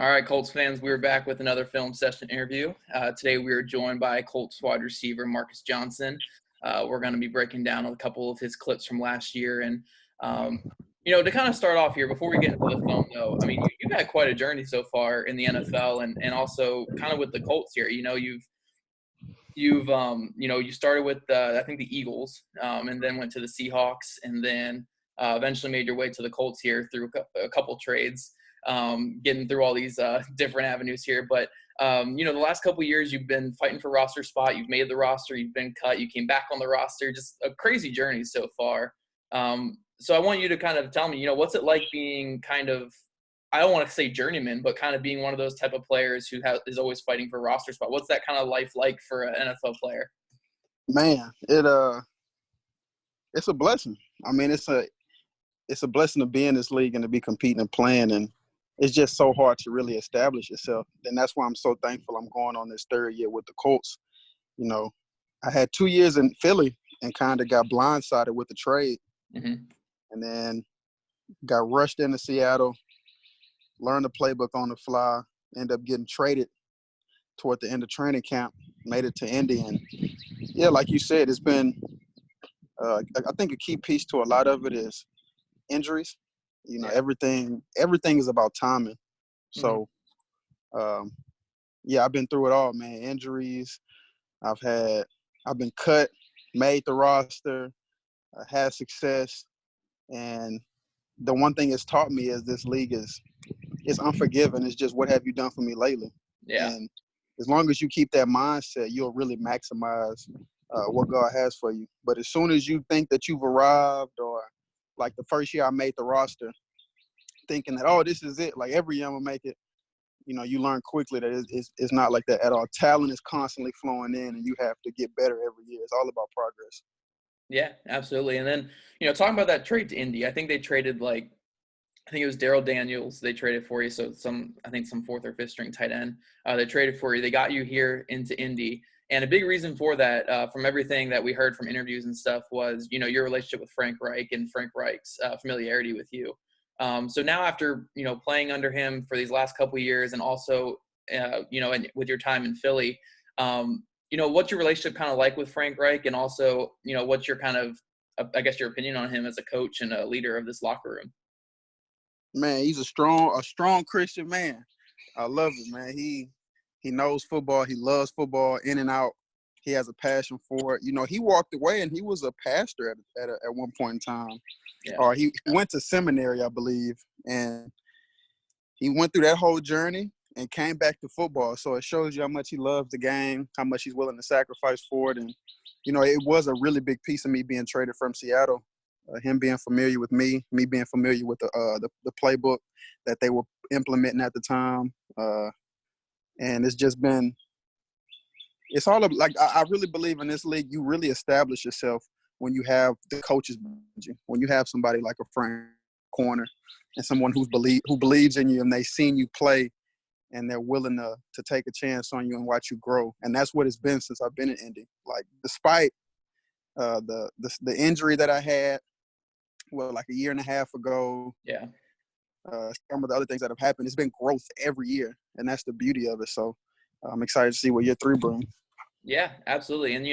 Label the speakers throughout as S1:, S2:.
S1: All right, Colts fans, we're back with another film session interview. Today we are joined by Colts wide receiver Marcus Johnson. We're going to be breaking down a couple of his clips from last year. And, to kind of start off here, before we get into the film, though, I mean, you've had quite a journey so far in the NFL and also kind of with the Colts here. You started with, I think, the Eagles and then went to the Seahawks and then eventually made your way to the Colts here through a couple trades. Getting through all these different avenues here. But, the last couple of years you've been fighting for roster spot. You've made the roster. You've been cut. You came back on the roster. Just a crazy journey so far. So I want you to kind of tell me, what's it like being kind of, I don't want to say journeyman, but kind of being one of those type of players who is always fighting for a roster spot. What's that kind of life like for an NFL player?
S2: Man, it's a blessing. I mean, it's a blessing to be in this league and to be competing and playing, and it's just so hard to really establish yourself. And that's why I'm so thankful I'm going on this third year with the Colts. I had 2 years in Philly and kind of got blindsided with the trade.
S1: Mm-hmm.
S2: And then got rushed into Seattle, learned the playbook on the fly, ended up getting traded toward the end of training camp, made it to Indy. And, yeah, like you said, it's been I think a key piece to a lot of it is injuries. Everything is about timing. So, I've been through it all, man. Injuries. I've been cut, made the roster, had success. And the one thing it's taught me is this league is unforgiving. It's just, what have you done for me lately?
S1: Yeah.
S2: And as long as you keep that mindset, you'll really maximize what God has for you. But as soon as you think that you've arrived, or like the first year I made the roster, thinking that, oh, this is it, like every year I'm going to make it, you learn quickly that it's not like that at all. Talent is constantly flowing in, and you have to get better every year. It's all about progress.
S1: Yeah, absolutely. And then, talking about that trade to Indy, I think they traded I think it was Darrell Daniels they traded for you. So some fourth or fifth string tight end they traded for you. They got you here into Indy. And a big reason for that, from everything that we heard from interviews and stuff, was, your relationship with Frank Reich and Frank Reich's familiarity with you. So now after, playing under him for these last couple of years, and also, and with your time in Philly, what's your relationship kind of like with Frank Reich? And also, what's your kind of, I guess, your opinion on him as a coach and a leader of this locker room?
S2: Man, he's a strong Christian man. I love it, man. He knows football. He loves football in and out. He has a passion for it. He walked away and he was a pastor at one point in time.
S1: Yeah.
S2: Or he went to seminary, I believe, and he went through that whole journey and came back to football. So it shows you how much he loves the game, how much he's willing to sacrifice for it. And, it was a really big piece of me being traded from Seattle, him being familiar with me being familiar with the playbook that they were implementing at the time. And it's just been – it's all – like, I really believe in this league, you really establish yourself when you have the coaches behind you, when you have somebody like a Frank corner and someone who believes in you, and they've seen you play and they're willing to take a chance on you and watch you grow. And that's what it's been since I've been in Indy. Like, despite the injury that I had, like a year and a half ago, some of the other things that have happened, it's been growth every year, and that's the beauty of it. So I'm excited to see what year 3 brings.
S1: Yeah, absolutely. And,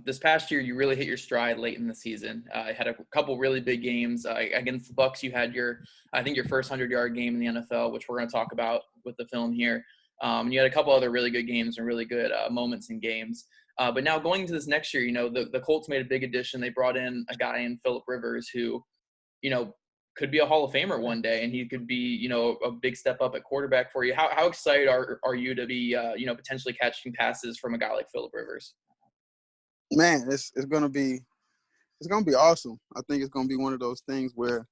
S1: this past year, you really hit your stride late in the season. Had a couple really big games. Against the Bucs, you had your first 100-yard game in the NFL, which we're going to talk about with the film here. And you had a couple other really good games and really good moments in games. But now going into this next year, the Colts made a big addition. They brought in a guy in Phillip Rivers who, could be a Hall of Famer one day, and he could be, a big step up at quarterback for you. How excited are you to be, potentially catching passes from a guy like Phillip Rivers?
S2: Man, it's gonna be awesome. I think it's gonna be one of those things where,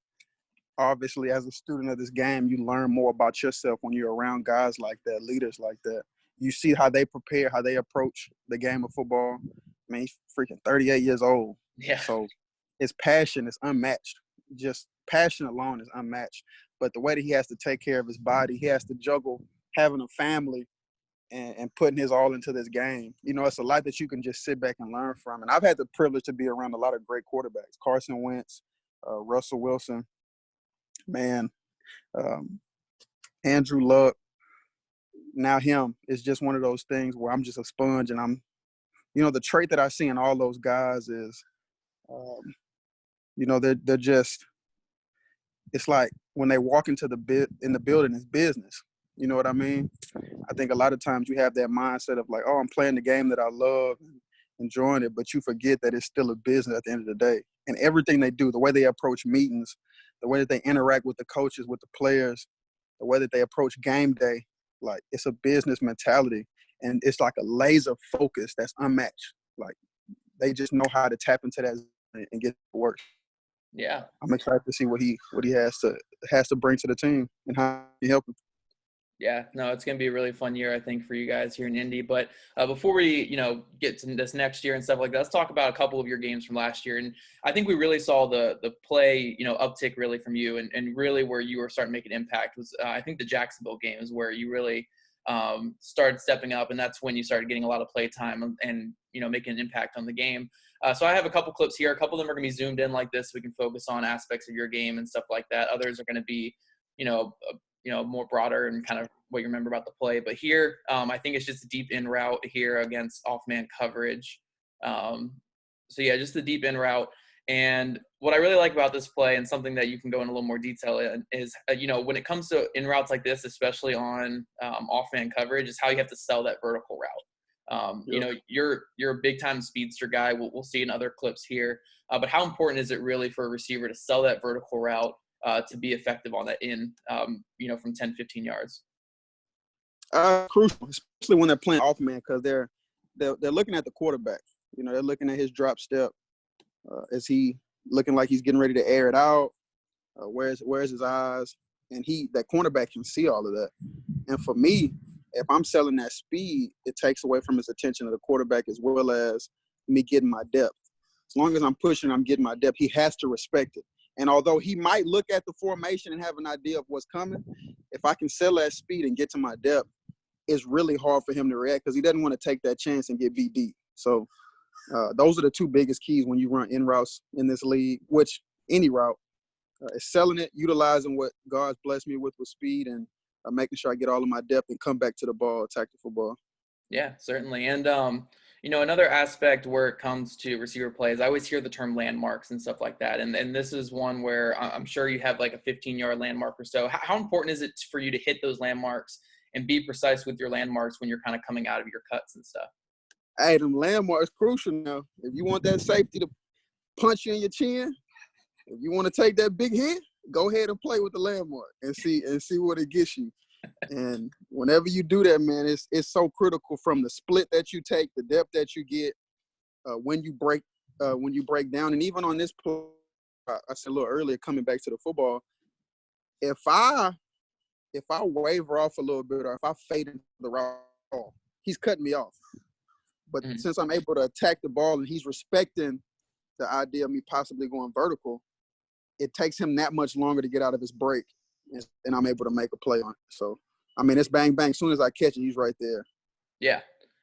S2: obviously, as a student of this game, you learn more about yourself when you're around guys like that, leaders like that. You see how they prepare, how they approach the game of football. I mean, he's freaking 38 years old.
S1: Yeah.
S2: So his passion is unmatched. Just passion alone is unmatched. But the way that he has to take care of his body, he has to juggle having a family and putting his all into this game. It's a lot that you can just sit back and learn from. And I've had the privilege to be around a lot of great quarterbacks. Carson Wentz, Russell Wilson. Man, Andrew Luck, now him, is just one of those things where I'm just a sponge, and the trait that I see in all those guys is, um, they're just, it's like when they walk into in the building, it's business. You know what I mean? I think a lot of times you have that mindset of like, oh, I'm playing the game that I love, and enjoying it, but you forget that it's still a business at the end of the day. And everything they do, the way they approach meetings, the way that they interact with the coaches, with the players, the way that they approach game day, like it's a business mentality, and it's like a laser focus that's unmatched. Like they just know how to tap into that and get it to work.
S1: Yeah.
S2: I'm excited to see what he has to bring to the team and how he help him.
S1: Yeah, no, it's going to be a really fun year, I think, for you guys here in Indy. But before we, get to this next year and stuff like that, let's talk about a couple of your games from last year. And I think we really saw the play, uptick really from you, and really where you were starting to make an impact was, I think the Jacksonville game is where you really started stepping up, and that's when you started getting a lot of play time and making an impact on the game. So I have a couple clips here. A couple of them are going to be zoomed in like this. So we can focus on aspects of your game and stuff like that. Others are going to be, more broader and kind of what you remember about the play. But here, I think it's just a deep in route here against off-man coverage. Just the deep in route. And what I really like about this play, and something that you can go in a little more detail in, is, when it comes to in routes like this, especially on off-man coverage, is how you have to sell that vertical route.
S2: Yep.
S1: You're a big-time speedster guy. We'll see in other clips here. But how important is it really for a receiver to sell that vertical route to be effective on that from 10, 15 yards?
S2: Crucial, especially when they're playing off man, because they're looking at the quarterback. They're looking at his drop step. Is he looking like he's getting ready to air it out? Where's his eyes? And that cornerback can see all of that. And for me, if I'm selling that speed, it takes away from his attention of the quarterback as well as me getting my depth. As long as I'm pushing, I'm getting my depth. He has to respect it. And although he might look at the formation and have an idea of what's coming, if I can sell that speed and get to my depth, it's really hard for him to react because he doesn't want to take that chance and get beat deep. So those are the two biggest keys when you run in routes in this league, which any route is selling it, utilizing what God's blessed me with speed, and making sure I get all of my depth and come back to the ball, attack the football.
S1: Yeah, certainly. And, another aspect where it comes to receiver plays, I always hear the term landmarks and stuff like that. And this is one where I'm sure you have like a 15-yard landmark or so. How important is it for you to hit those landmarks and be precise with your landmarks when you're kind of coming out of your cuts and stuff?
S2: Hey, them landmarks crucial now. If you want that safety to punch you in your chin, if you want to take that big hit, go ahead and play with the landmark and see what it gets you. And whenever you do that, man, it's so critical from the split that you take, the depth that you get, when you break down, and even on this play, I said a little earlier, coming back to the football, if I waver off a little bit or if I fade into the route, he's cutting me off. But since I'm able to attack the ball and he's respecting the idea of me possibly going vertical, it takes him that much longer to get out of his break, and I'm able to make a play on it. So, I mean, it's bang, bang. As soon as I catch it, he's right there.
S1: Yeah.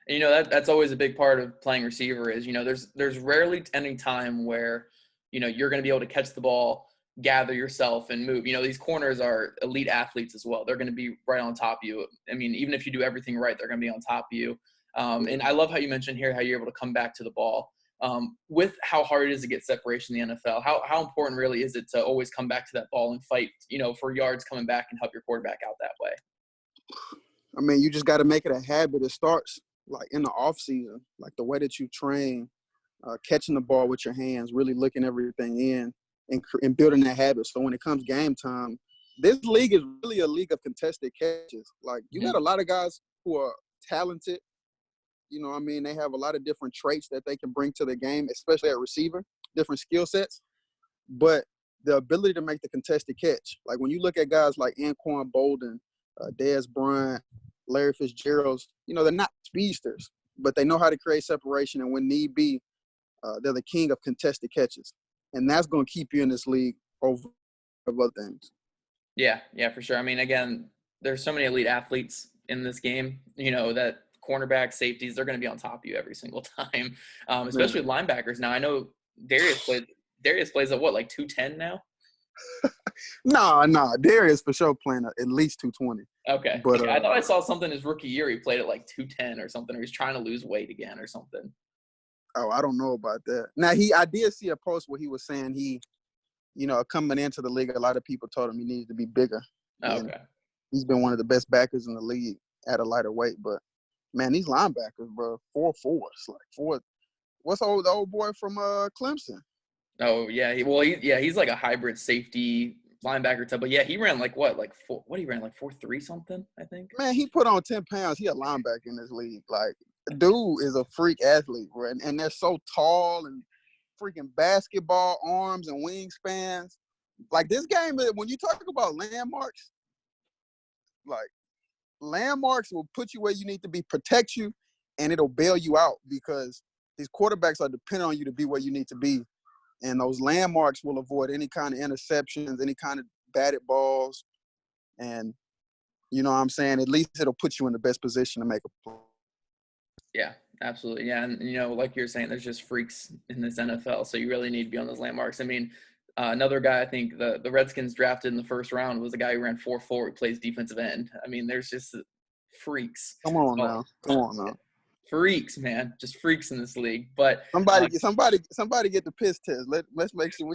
S1: And, that's always a big part of playing receiver is, there's rarely any time where, you're going to be able to catch the ball, gather yourself, and move. These corners are elite athletes as well. They're going to be right on top of you. I mean, even if you do everything right, they're going to be on top of you. And I love how you mentioned here how you're able to come back to the ball. With how hard it is to get separation in the NFL, how important really is it to always come back to that ball and fight, for yards coming back and help your quarterback out that way?
S2: I mean, you just got to make it a habit. It starts like in the off season, like the way that you train, catching the ball with your hands, really looking everything in and building that habit. So when it comes game time, this league is really a league of contested catches. Like you got a lot of guys who are talented. They have a lot of different traits that they can bring to the game, especially at receiver, different skill sets. But the ability to make the contested catch, like when you look at guys like Anquan Bolden, Dez Bryant, Larry Fitzgerald, they're not speedsters, but they know how to create separation. And when need be, they're the king of contested catches. And that's going to keep you in this league over other things.
S1: Yeah, for sure. I mean, again, there's so many elite athletes in this game, that cornerback, safeties, they're going to be on top of you every single time, especially with linebackers. Now, I know Darius plays at what, like 210 now?
S2: Nah. Darius for sure playing at least 220.
S1: Okay.
S2: But
S1: I thought I saw something his rookie year. He played at like 210 or something, or he's trying to lose weight again or something.
S2: oh, I don't know about that. Now I did see a post where he was saying coming into the league, a lot of people told him he needed to be bigger.
S1: Oh,
S2: And
S1: okay.
S2: he's been one of the best backers in the league at a lighter weight. But man, these linebackers, bro, 4'4", like four. What's the old boy from Clemson?
S1: Oh yeah, he's like a hybrid safety linebacker type. But yeah, he ran like he ran like 4.3 something, I think.
S2: Man, he put on 10 pounds. He a linebacker in this league. Like, dude is a freak athlete, bro. And they're so tall and freaking basketball arms and wingspans. Like, this game, when you talk about landmarks, like, landmarks will put you where you need to be, protect you, and it'll bail you out because these quarterbacks are dependent on you to be where you need to be. And those landmarks will avoid any kind of interceptions, any kind of batted balls. And, you know what I'm saying? At least it'll put you in the best position to make a play.
S1: Yeah, absolutely. Yeah, and like you're saying, there's just freaks in this NFL, so you really need to be on those landmarks. I mean, another guy I think the Redskins drafted in the first round was a guy who ran 4.4, who plays defensive end. I mean, there's just freaks.
S2: Come on
S1: So,
S2: now.
S1: freaks, man, just freaks in this league. But
S2: Somebody get the piss test. Let's make sure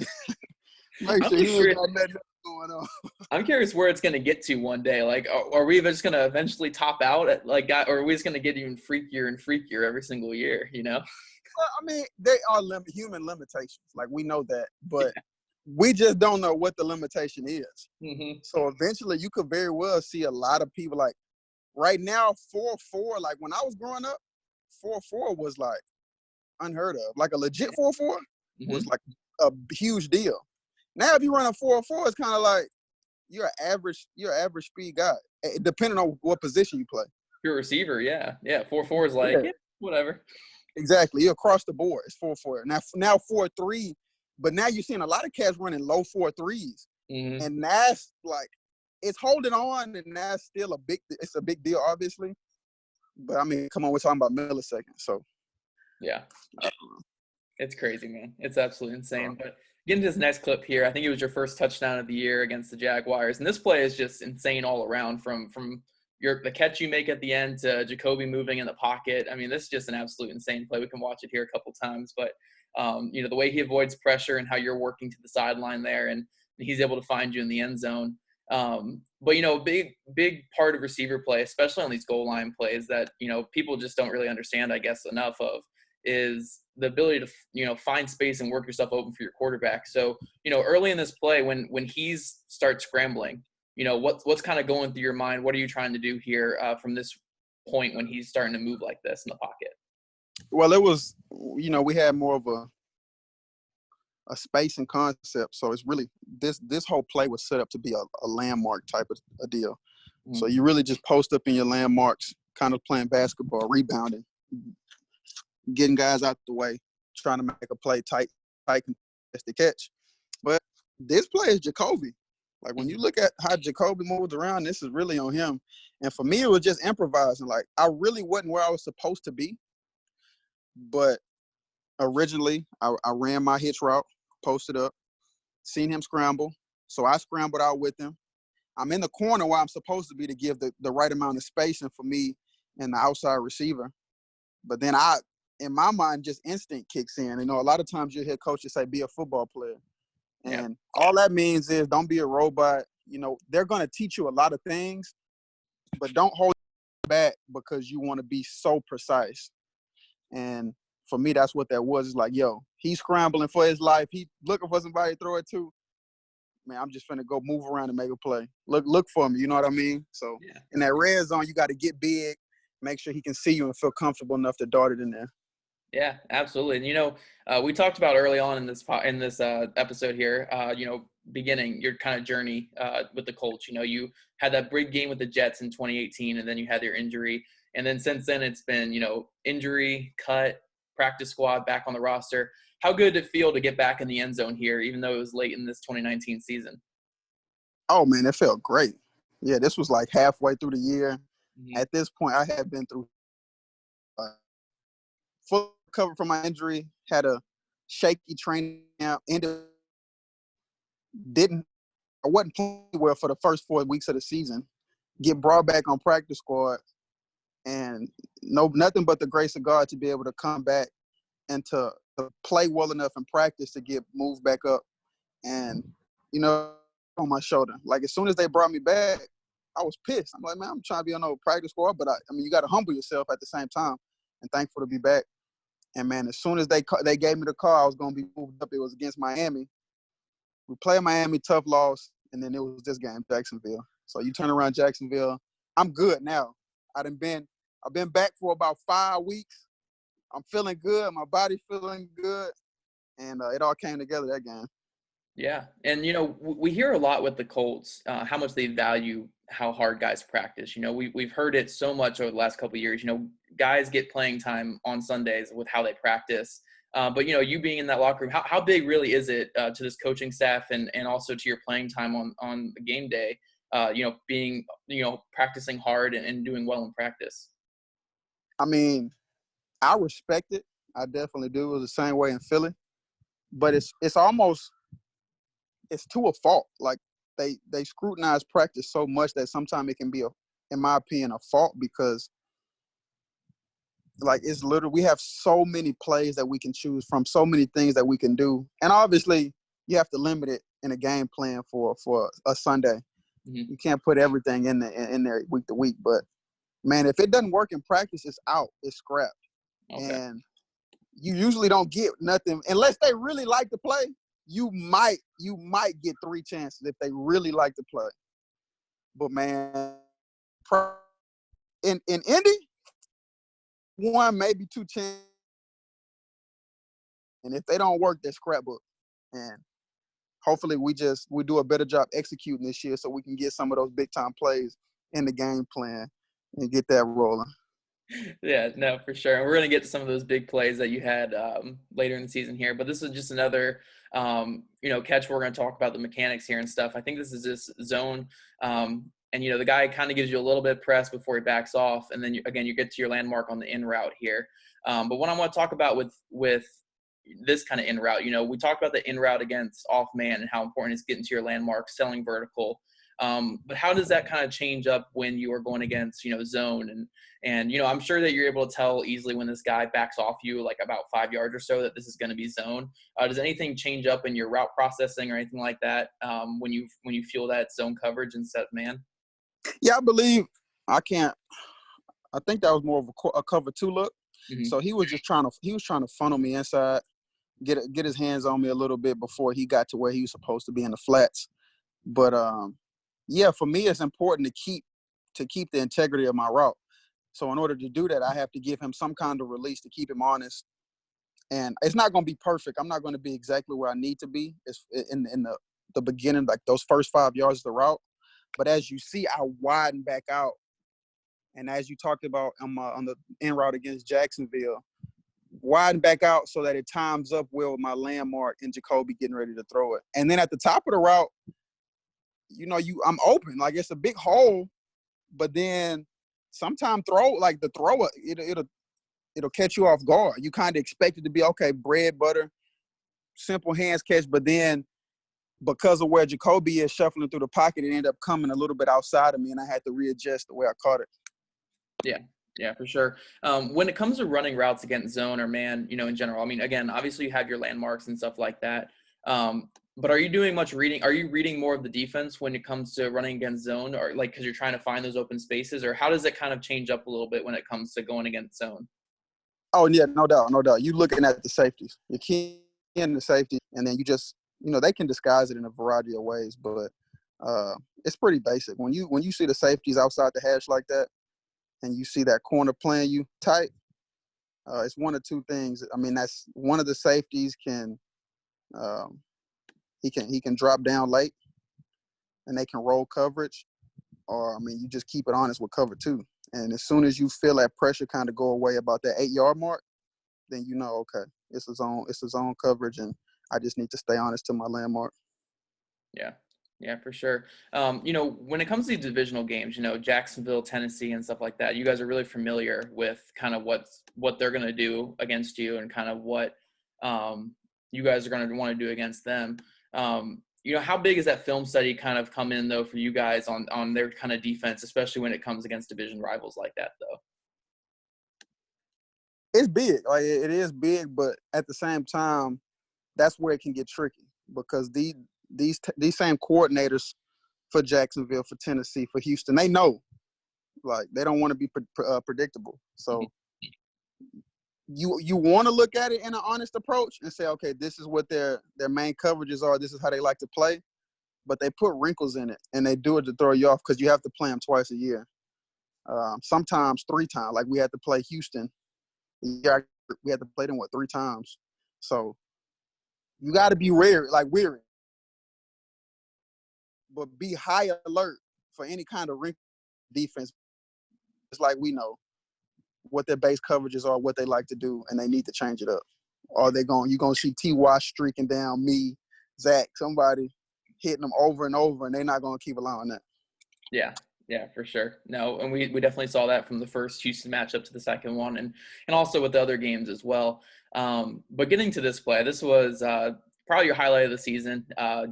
S1: I'm
S2: he
S1: just
S2: ain't
S1: curious.
S2: got nothing going on.
S1: I'm curious where it's going to get to one day. Like, are we just going to eventually top out at or are we just going to get even freakier and freakier every single year?
S2: Well, I mean, they are human limitations. Like, we know that, but we just don't know what the limitation is.
S1: Mm-hmm.
S2: So eventually, you could very well see a lot of people like right now 4.4. Like when I was growing up, 4.4 was like unheard of. Like a legit 4.4 was like a huge deal. Now, if you run a 4.4, it's kind of like you're an average speed guy, depending on what position you play.
S1: You're a receiver, yeah. 4.4 is like, whatever.
S2: Exactly. You're across the board. It's 4.4. Now 4.3, but now you're seeing a lot of cats running low 4.3s.
S1: Mm-hmm.
S2: And that's like, it's holding on, and that's still it's a big deal, obviously. But I mean, come on, we're talking about milliseconds. So,
S1: yeah. It's crazy, man. It's absolutely insane. But getting to this next clip here, I think it was your first touchdown of the year against the Jaguars. And this play is just insane all around from the catch you make at the end to Jacoby moving in the pocket. I mean, this is just an absolute insane play. We can watch it here a couple times. But, the way he avoids pressure and how you're working to the sideline there, and he's able to find you in the end zone. But, big part of receiver play, especially on these goal line plays that, people just don't really understand, I guess, enough of, is the ability to, find space and work yourself open for your quarterback. So, early in this play, when he's starts scrambling, what's kind of going through your mind? What are you trying to do here from this point when he's starting to move like this in the pocket?
S2: Well, it was, we had more of a spacing concept. So it's really this whole play was set up to be a landmark type of a deal. Mm-hmm. So you really just post up in your landmarks, kind of playing basketball, rebounding, getting guys out the way, trying to make a play tight contested catch. But this play is Jacoby. Like when you look at how Jacoby moves around, this is really on him. And for me, it was just improvising. Like I really wasn't where I was supposed to be. But originally, I ran my hitch route, posted up, seen him scramble. So I scrambled out with him. I'm in the corner where I'm supposed to be to give the right amount of spacing for me and the outside receiver. But then in my mind, just instinct kicks in. A lot of times you hear coaches say, be a football player. And all that means is don't be a robot. They're going to teach you a lot of things, but don't hold back because you want to be so precise. And for me, that's what that was. It's like, he's scrambling for his life. He looking for somebody to throw it to. Man, I'm just finna go move around and make a play. Look for me. You know what I mean? So in that red zone, you got to get big, make sure he can see you and feel comfortable enough to dart it in there.
S1: Yeah, absolutely. And, we talked about early on in this episode here, beginning your kind of journey with the Colts. You had that big game with the Jets in 2018, and then you had your injury. And then since then, it's been, injury, cut, practice squad, back on the roster. How good did it feel to get back in the end zone here, even though it was late in this 2019 season?
S2: Oh, man, it felt great. Yeah, this was like halfway through the year. Mm-hmm. At this point, I had been through full recovery from my injury, had a shaky training camp, didn't I wasn't playing well for the first 4 weeks of the season. Get brought back on practice squad, and nothing but the grace of God to be able to come back and to play well enough in practice to get moved back up. And, on my shoulder. Like, as soon as they brought me back, I was pissed. I'm like, man, I'm trying to be on a practice squad, but I mean, you got to humble yourself at the same time, and thankful to be back. And, man, as soon as they gave me the call, I was going to be moved up. It was against Miami. We played Miami, tough loss, and then it was this game, Jacksonville. So you turn around Jacksonville. I'm good now. I've been back for about 5 weeks. I'm feeling good. My body feeling good. And it all came together that game.
S1: Yeah. And, we hear a lot with the Colts, how much they value how hard guys practice. We've heard it so much over the last couple of years. Guys get playing time on Sundays with how they practice. But, you being in that locker room, how big really is it to this coaching staff and also to your playing time on the game day, being, practicing hard and doing well in practice?
S2: I mean, I respect it. I definitely do. It was the same way in Philly. But it's almost – it's to a fault. Like, they scrutinize practice so much that sometimes it can be, in my opinion, a fault because, like, it's literally – we have so many plays that we can choose from, so many things that we can do. And obviously, you have to limit it in a game plan for a Sunday. Mm-hmm. You can't put everything in there week to week. But, man, if it doesn't work in practice, it's out. It's scrapped. Okay. And you usually don't get nothing unless they really like to play. You might get 3 chances if they really like to play. But, man, in Indy, 1, maybe 2 chances. And if they don't work, they're scrapbook. And hopefully we do a better job executing this year so we can get some of those big-time plays in the game plan and get that rolling.
S1: Yeah, no, for sure. And we're going to get to some of those big plays that you had later in the season here. But this is just another, catch. We're going to talk about the mechanics here and stuff. I think this is just zone. And, the guy kind of gives you a little bit of press before he backs off. And then, you get to your landmark on the in route here. But what I want to talk about with this kind of in route, we talked about the in route against off man and how important it's getting to your landmark, selling vertical. But how does that kind of change up when you are going against, zone? And I'm sure that you're able to tell easily when this guy backs off you, like about 5 yards or so, that this is going to be zone. Does anything change up in your route processing or anything like that when you feel that zone coverage instead of man?
S2: Yeah, I think that was more of a cover 2 look. Mm-hmm. So he was trying to funnel me inside, get his hands on me a little bit before he got to where he was supposed to be in the flats. But yeah, for me, it's important to keep the integrity of my route. So in order to do that, I have to give him some kind of release to keep him honest. And it's not going to be perfect. I'm not going to be exactly where I need to be in the beginning, like those first 5 yards of the route. But as you see, I widen back out. And as you talked about on the in route against Jacksonville, widen back out so that it times up well with my landmark and Jacoby getting ready to throw it. And then at the top of the route, I'm open. Like, it's a big hole, but then sometimes it'll catch you off guard. You kind of expect it to be, okay, bread, butter, simple hands catch, but then because of where Jacoby is shuffling through the pocket, it ended up coming a little bit outside of me, and I had to readjust the way I caught it.
S1: Yeah, for sure. When it comes to running routes against zone or man, in general, I mean, again, obviously you have your landmarks and stuff like that. But are you doing much reading? Are you reading more of the defense when it comes to running against zone, or like because you're trying to find those open spaces, or how does it kind of change up a little bit when it comes to going against zone?
S2: Oh, yeah, no doubt. You looking at the safeties. You're keying in the safety, and then you just, they can disguise it in a variety of ways, but it's pretty basic. When you see the safeties outside the hash like that, and you see that corner playing you tight, it's one of 2 things. I mean, that's one of the safeties he can drop down late, and they can roll coverage, or I mean, you just keep it honest with cover 2. And as soon as you feel that pressure kind of go away about that 8-yard mark, then okay, it's a zone coverage, and I just need to stay honest to my landmark.
S1: Yeah, for sure. When it comes to these divisional games, Jacksonville, Tennessee, and stuff like that, you guys are really familiar with kind of what they're going to do against you and kind of what you guys are going to want to do against them. how big is that film study kind of come in though for you guys on their kind of defense, especially when it comes against division rivals like that though?
S2: It's big. Like it is big, but at the same time, that's where it can get tricky because these same coordinators for Jacksonville, for Tennessee, for Houston, they know like they don't want to be predictable. So you want to look at it in an honest approach and say, okay, this is what their main coverages are. This is how they like to play. But they put wrinkles in it, and they do it to throw you off because you have to play them twice a year. Sometimes 3 times. Like we had to play Houston. Yeah, we had to play them 3 times. So you got to be weary, but be high alert for any kind of wrinkle defense. It's like we know what their base coverages are, what they like to do, and they need to change it up. Or you're gonna see T.Y. streaking down me, Zach, somebody hitting them over and over, and they're not gonna keep allowing that.
S1: Yeah, for sure. No, and we definitely saw that from the first Houston matchup to the second one, and also with the other games as well. But getting to this play, this was probably your highlight of the season.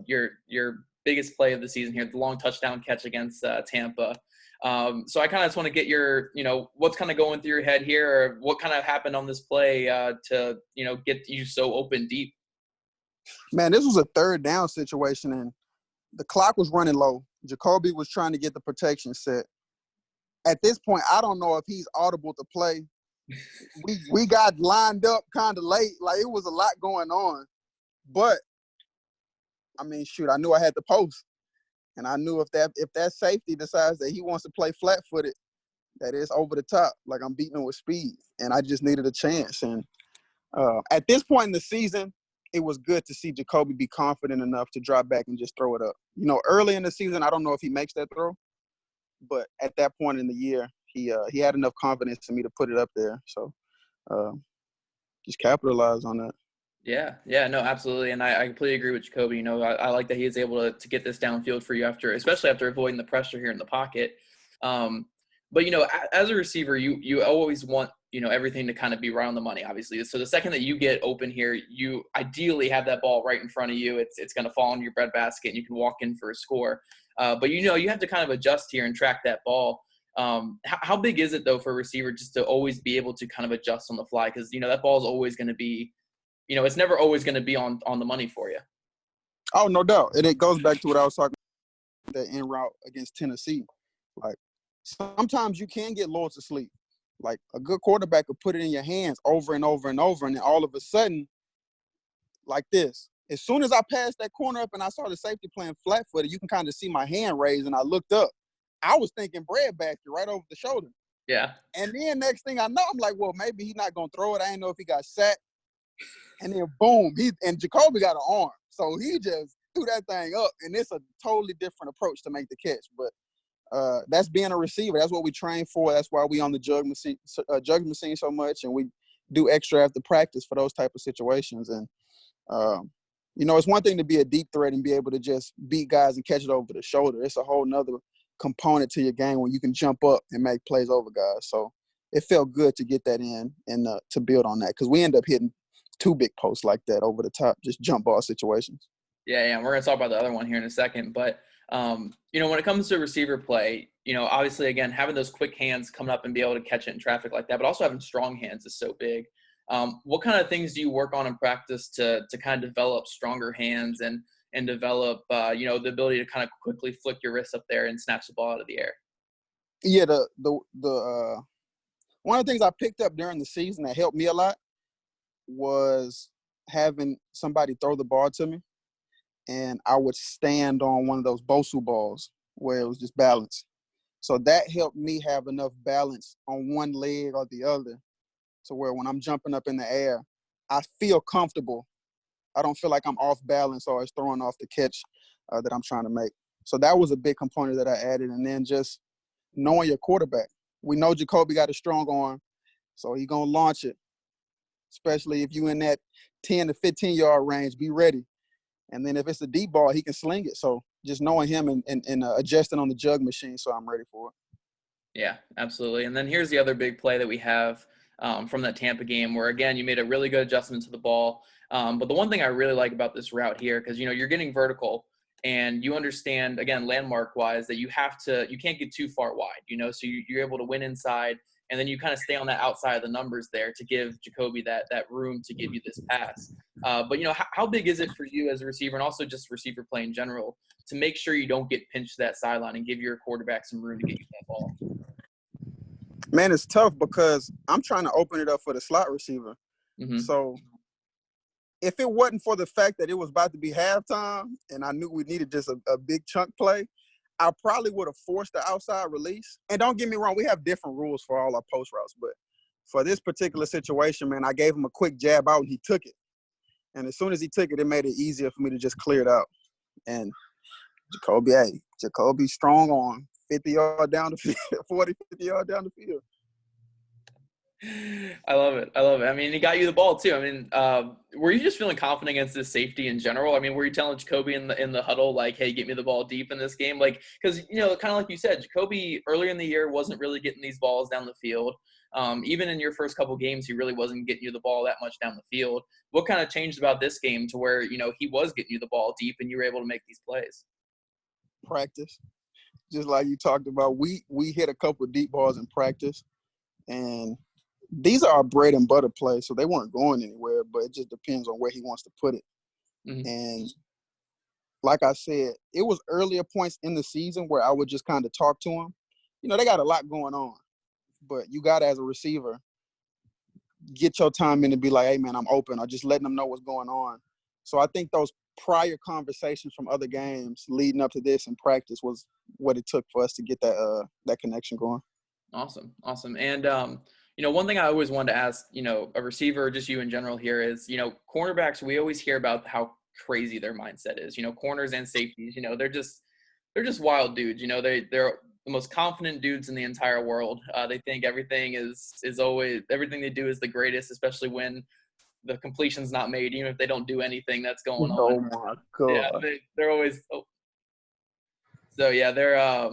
S1: Your biggest play of the season here, the long touchdown catch against Tampa. So I kind of just want to get your, what's kind of going through your head here, or what kind of happened on this play to get you so open deep.
S2: Man, this was a 3rd down situation, and the clock was running low. Jacoby was trying to get the protection set. At this point, I don't know if he's audible to play. We got lined up kind of late. Like, it was a lot going on. But, I mean, shoot, I knew I had to post. And I knew if that safety decides that he wants to play flat-footed, that it's over the top. Like, I'm beating him with speed. And I just needed a chance. And at this point in the season, it was good to see Jacoby be confident enough to drop back and just throw it up. Early in the season, I don't know if he makes that throw, but at that point in the year, he had enough confidence in me to put it up there. So just capitalize on that.
S1: Yeah, no, absolutely. And I completely agree with Jacoby. I like that he is able to get this downfield for you especially after avoiding the pressure here in the pocket. But, as a receiver, you always want, everything to kind of be right on the money, obviously. So the second that you get open here, you ideally have that ball right in front of you. It's going to fall into your breadbasket and you can walk in for a score. But, you have to kind of adjust here and track that ball. How big is it, though, for a receiver just to always be able to kind of adjust on the fly? Because, that ball is always going to be, it's never always going to be on the money for you.
S2: Oh, no doubt. And it goes back to what I was talking about, that en route against Tennessee. Like, sometimes you can get lulled to sleep. Like, a good quarterback could put it in your hands over and over and over, and then all of a sudden, like this, as soon as I passed that corner up and I saw the safety playing flat-footed, you can kind of see my hand raised, and I looked up. I was thinking breadbasket right over the shoulder.
S1: Yeah.
S2: And then next thing I know, I'm like, well, maybe he's not going to throw it. I didn't know if he got sacked. And then, boom, and Jacoby got an arm. So he just threw that thing up, and it's a totally different approach to make the catch. But that's being a receiver. That's what we train for. That's why we on the jug machine so much, and we do extra after practice for those type of situations. And, it's one thing to be a deep threat and be able to just beat guys and catch it over the shoulder. It's a whole nother component to your game when you can jump up and make plays over guys. So it felt good to get that in and to build on that because we end up hitting 2 big posts like that over the top, just jump ball situations.
S1: Yeah, and we're going to talk about the other one here in a second. But, when it comes to receiver play, obviously, again, having those quick hands coming up and be able to catch it in traffic like that, but also having strong hands is so big. What kind of things do you work on in practice to kind of develop stronger hands and develop, the ability to kind of quickly flick your wrist up there and snatch the ball out of the air?
S2: Yeah, the one of the things I picked up during the season that helped me a lot was having somebody throw the ball to me, and I would stand on one of those Bosu balls where it was just balance. So that helped me have enough balance on one leg or the other to where when I'm jumping up in the air, I feel comfortable. I don't feel like I'm off balance or it's throwing off the catch that I'm trying to make. So that was a big component that I added. And then just knowing your quarterback. We know Jacoby got a strong arm, so he's going to launch it, especially if you in that 10 to 15-yard range, be ready. And then if it's a deep ball, he can sling it. So just knowing him and adjusting on the jug machine so I'm ready for it.
S1: Yeah, absolutely. And then here's the other big play that we have from that Tampa game where, again, you made a really good adjustment to the ball. But the one thing I really like about this route here, because, you're getting vertical and you understand, again, landmark wise, that you can't get too far wide, so you're able to win inside, and then you kind of stay on that outside of the numbers there to give Jacoby that room to give you this pass. But how big is it for you as a receiver, and also just receiver play in general, to make sure you don't get pinched to that sideline and give your quarterback some room to get you that ball?
S2: Man, it's tough because I'm trying to open it up for the slot receiver.
S1: Mm-hmm.
S2: So if it wasn't for the fact that it was about to be halftime and I knew we needed just a big chunk play, I probably would have forced the outside release. And don't get me wrong, we have different rules for all our post routes. But for this particular situation, man, I gave him a quick jab out and he took it. And as soon as he took it, it made it easier for me to just clear it out. And Jacoby strong on 50 yards down the field, 40, 50 yards down the field.
S1: I love it. I mean, he got you the ball too. I mean, were you just feeling confident against this safety in general? I mean, were you telling Jacoby in the huddle, like, hey, get me the ball deep in this game? Like, because, kind of like you said, Jacoby earlier in the year wasn't really getting these balls down the field. Even in your first couple games, he really wasn't getting you the ball that much down the field. What kind of changed about this game to where, he was getting you the ball deep and you were able to make these plays?
S2: Practice. Just like you talked about, we hit a couple of deep balls in practice, and these are our bread and butter plays, so they weren't going anywhere, but it just depends on where he wants to put it.
S1: Mm-hmm.
S2: And like I said, it was earlier points in the season where I would just kind of talk to him. They got a lot going on, but you got to, as a receiver, get your time in and be like, hey, man, I'm open, or just letting them know what's going on. So I think those prior conversations from other games leading up to this in practice was what it took for us to get that connection going.
S1: Awesome. And, one thing I always wanted to ask, a receiver, just you in general here is, cornerbacks, we always hear about how crazy their mindset is, corners and safeties, they're just wild dudes. They're the most confident dudes in the entire world. They think everything is always, everything they do is the greatest, especially when the completion's not made, even if they don't do anything that's going on.
S2: Oh my God.
S1: Yeah, they're always, so yeah, they're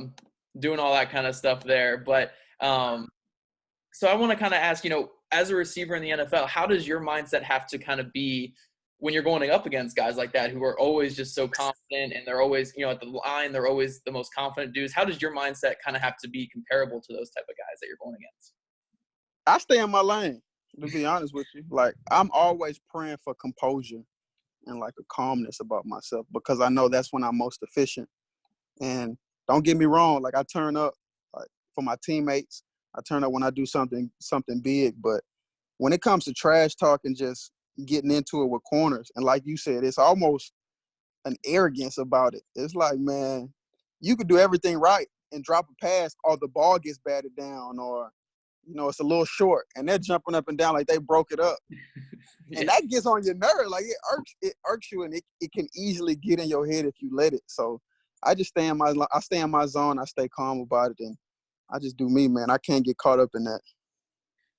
S1: doing all that kind of stuff there. But so I want to kind of ask, as a receiver in the NFL, how does your mindset have to kind of be when you're going up against guys like that who are always just so confident, and they're always, at the line, they're always the most confident dudes? How does your mindset kind of have to be comparable to those type of guys that you're going against?
S2: I stay in my lane, to be honest with you. Like, I'm always praying for composure and like a calmness about myself, because I know that's when I'm most efficient. And don't get me wrong, like, I turn up like for my teammates. I turn up when I do something big, but when it comes to trash talk and just getting into it with corners, and like you said, it's almost an arrogance about it. It's like, man, you could do everything right and drop a pass, or the ball gets batted down, or it's a little short, and they're jumping up and down like they broke it up.
S1: Yeah.
S2: And that gets on your nerve. Like, it irks you, and it can easily get in your head if you let it. So I just stay in my zone. I stay calm about it, and I just do me, man. I can't get caught up in that.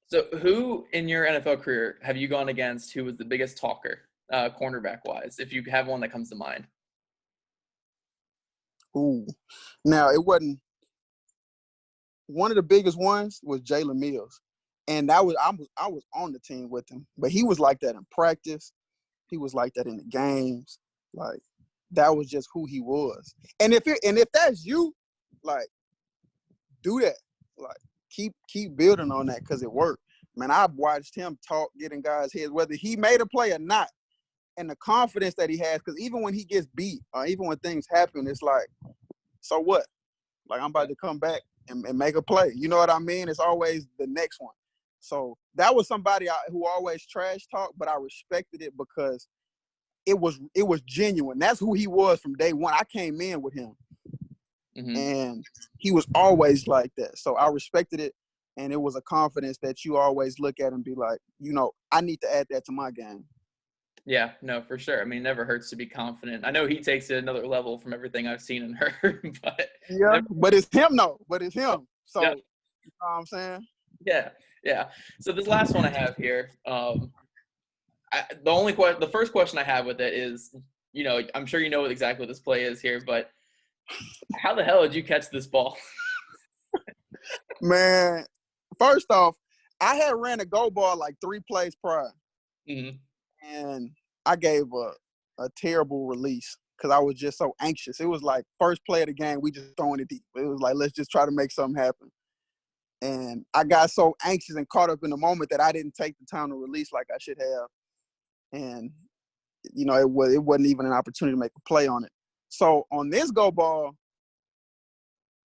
S1: So who in your NFL career have you gone against who was the biggest talker, cornerback-wise, if you have one that comes to mind?
S2: Ooh. Now, it wasn't – one of the biggest ones was Jalen Mills. And I was on the team with him. But he was like that in practice. He was like that in the games. Like, that was just who he was. And if that's you, like, do that. Like, keep building on that, because it worked. Man, I've watched him talk, getting guys' heads, whether he made a play or not, and the confidence that he has. Because even when he gets beat, or even when things happen, it's like, so what? Like, I'm about to come back and make a play. You know what I mean? It's always the next one. So that was somebody who always trash talked, but I respected it because it was genuine. That's who he was from day one. I came in with him.
S1: Mm-hmm.
S2: And he was always like that. So I respected it, and it was a confidence that you always look at and be like, I need to add that to my game.
S1: Yeah, no, for sure. I mean, it never hurts to be confident. I know he takes it another level from everything I've seen and heard, but
S2: yeah, but it's him though. But it's him. So
S1: yeah.
S2: You know what I'm saying?
S1: Yeah. So this last one I have here, the first question I have with it is, I'm sure you know exactly what this play is here, but how the hell did you catch this ball?
S2: Man, first off, I had ran a go ball like 3 plays prior.
S1: Mm-hmm.
S2: And I gave a terrible release. because I was just so anxious. It was like first play of the game, we just throwing it deep. It was like, let's just try to make something happen. And I got so anxious and caught up in the moment that I didn't take the time to release like I should have. And, it wasn't even an opportunity to make a play on it. So on this go ball,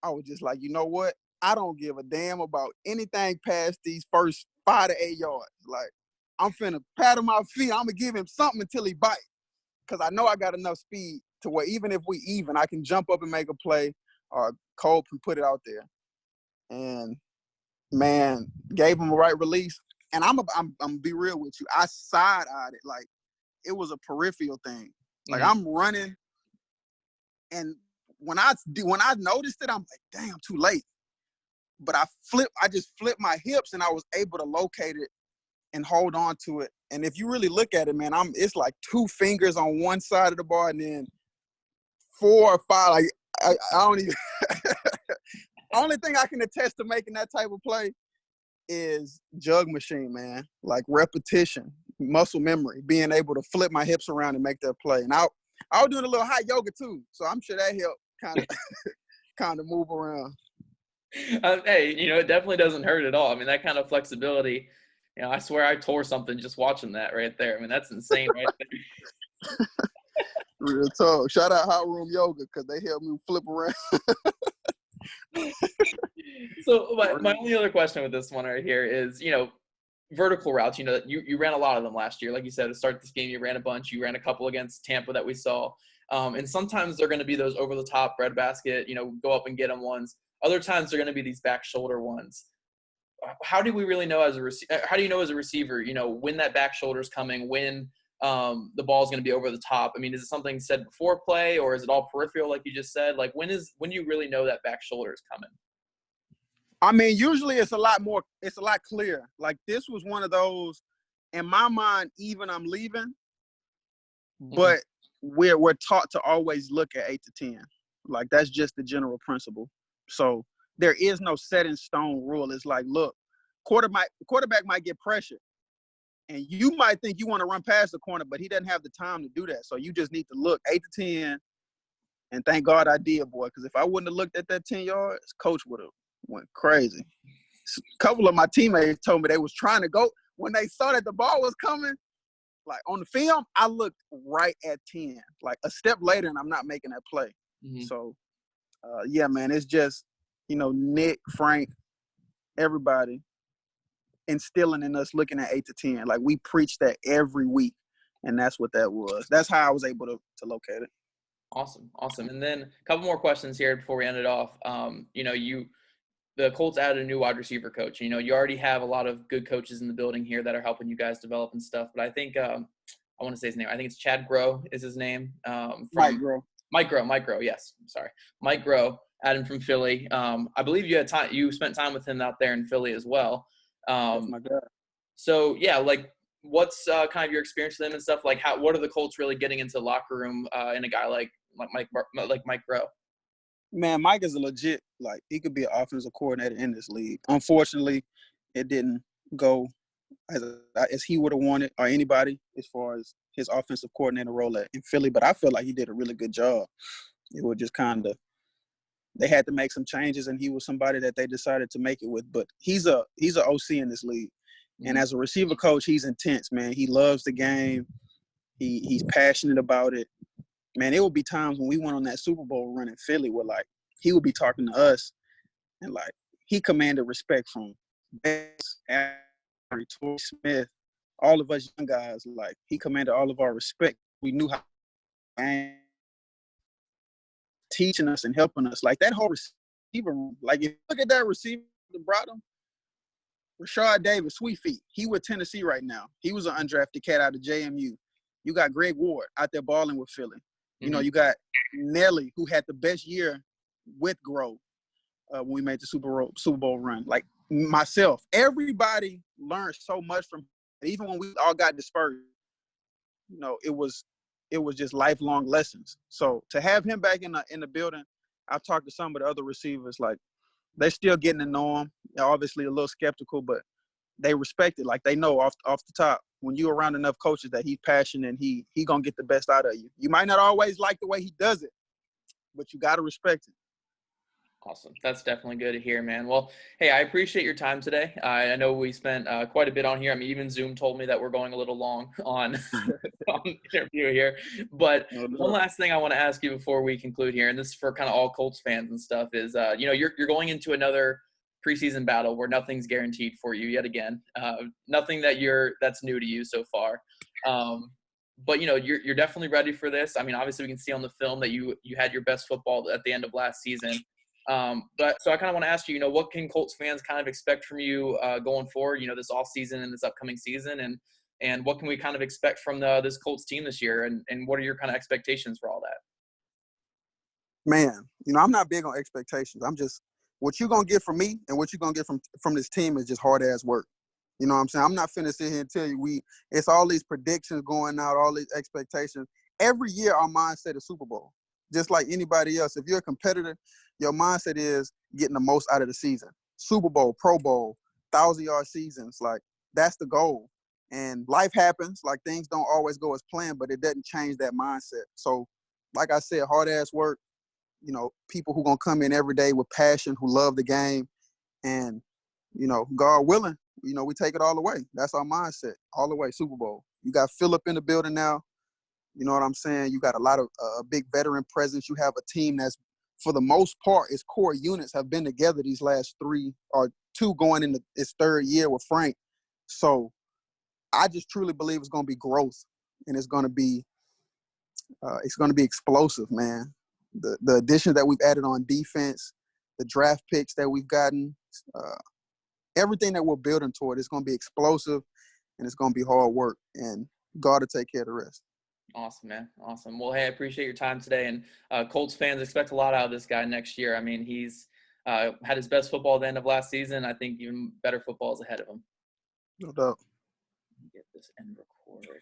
S2: I was just like, you know what? I don't give a damn about anything past these first 5 to 8 yards. Like, I'm finna pat him off feet. I'm gonna give him something until he bites. Because I know I got enough speed to where even if we even, I can jump up and make a play, or Cole can put it out there. And man, gave him the right release. And I'm gonna be real with you. I side-eyed it like it was a peripheral thing. Like I'm running, and when I noticed it, I'm like, damn, too late. But I just flipped my hips, and I was able to locate it and hold on to it. And if you really look at it, man, it's like 2 fingers on one side of the bar, and then 4 or 5. Like I don't even. Only thing I can attest to making that type of play is jug machine, man. Like repetition, muscle memory, being able to flip my hips around and make that play. And I was doing a little hot yoga too, so I'm sure that helped kind of move around.
S1: Hey, it definitely doesn't hurt at all. I mean, that kind of flexibility. I swear I tore something just watching that right there. I mean, that's insane right there.
S2: Real talk. Shout out Hot Room Yoga because they helped me flip around.
S1: So my only other question with this one right here is, vertical routes. You ran a lot of them last year. Like you said, to start this game, you ran a bunch. You ran a couple against Tampa that we saw. And sometimes they're going to be those over-the-top breadbasket, go up and get them ones. Other times they're going to be these back shoulder ones. How do we really know how do you know as a receiver, when that back shoulder is coming, when the ball is going to be over the top? I mean, is it something said before play, or is it all peripheral like you just said? Like when do you really know that back shoulder is coming?
S2: I mean, usually it's a lot clearer. Like this was one of those, in my mind, even I'm leaving, but we're taught to always look at 8 to 10. Like that's just the general principle. So there is no set in stone rule. It's like, look, quarterback might get pressured, and you might think you want to run past the corner, but he doesn't have the time to do that. So you just need to look 8 to 10, and thank God I did, boy, because if I wouldn't have looked at that 10 yards, coach would have went crazy. A couple of my teammates told me they was trying to go. When they saw that the ball was coming, like on the film, I looked right at 10. Like a step later, and I'm not making that play. So, yeah, man, it's just, Nick, Frank, everybody instilling in us looking at 8 to 10. Like we preach that every week, and that's what that was. That's how I was able to locate it.
S1: Awesome. And then a couple more questions here before we end it off. The Colts added a new wide receiver coach. You already have a lot of good coaches in the building here that are helping you guys develop and stuff. But I think I want to say his name. I think it's Chad Groh is his name.
S2: Mike Groh.
S1: Mike Groh. Yes, I'm sorry. Mike Groh, added him from Philly. I believe you spent time with him out there in Philly as well.
S2: That's my God.
S1: So yeah, like what's kind of your experience with him and stuff? Like what are the Colts really getting into the locker room in a guy like Mike Groh?
S2: Man, Mike is a legit, like, he could be an offensive coordinator in this league. Unfortunately, it didn't go as he would have wanted, or anybody, as far as his offensive coordinator role in Philly. But I feel like he did a really good job. It was just they had to make some changes, and he was somebody that they decided to make it with. But he's a OC in this league. And as a receiver coach, he's intense, man. He loves the game. He's passionate about it. Man, it would be times when we went on that Super Bowl run in Philly where, like, he would be talking to us, and, like, he commanded respect from Toy Smith, all of us young guys. Like, he commanded all of our respect. We knew how teaching us and helping us. Like, that whole receiver room, like, if you look at that receiver that brought him, Rashard Davis, Sweet Feet, he with Tennessee right now. He was an undrafted cat out of JMU. You got Greg Ward out there balling with Philly. You got Nelly, who had the best year with Groh when we made the Super Bowl run. Like myself, everybody learned so much from him. Even when we all got dispersed, it was just lifelong lessons. So to have him back in the building, I've talked to some of the other receivers, like they're still getting to know him. They're obviously a little skeptical, but they respect it. Like they know off the top, when you're around enough coaches that he's passionate and he gonna get the best out of you. You might not always like the way he does it, but you gotta respect it.
S1: Awesome. That's definitely good to hear, man. Well, hey, I appreciate your time today. I know we spent quite a bit on here. I mean, even Zoom told me that we're going a little long on, on the interview here. But
S2: No
S1: one
S2: doubt.
S1: last thing I want to ask you before we conclude here, and this is for kind of all Colts fans and stuff, is you're going into another preseason battle where nothing's guaranteed for you yet again. Nothing that's new to you so far. But you're definitely ready for this. I mean, obviously we can see on the film that you had your best football at the end of last season. But so I kind of want to ask you, what can Colts fans kind of expect from you going forward, this off season and this upcoming season, and what can we kind of expect from this Colts team this year, and what are your kind of expectations for all that?
S2: Man, I'm not big on expectations. I'm just what you're gonna get from me and what you're gonna get from this team is just hard ass work. You know what I'm saying? I'm not finna sit here and tell you it's all these predictions going out, all these expectations. Every year our mindset is Super Bowl. Just like anybody else. If you're a competitor, your mindset is getting the most out of the season. Super Bowl, Pro Bowl, 1,000-yard seasons, like that's the goal. And life happens, like things don't always go as planned, but it doesn't change that mindset. So, like I said, hard ass work, people who gonna come in every day with passion, who love the game, and God willing, we take it all the way. That's our mindset, all the way. Super Bowl. You got Phillip in the building now. You know what I'm saying? You got a lot of a big veteran presence. You have a team that's, for the most part, its core units have been together these last 3 or 2 going into its 3rd year with Frank. So I just truly believe it's going to be growth, and it's going to be explosive, man. The additions that we've added on defense, the draft picks that we've gotten, everything that we're building toward, it's going to be explosive, and it's going to be hard work, and God to take care of the rest.
S1: Awesome, man. Awesome. Well, hey, I appreciate your time today. And Colts fans expect a lot out of this guy next year. I mean, he's had his best football at the end of last season. I think even better football is ahead of him.
S2: No doubt.
S1: Get this end recorded.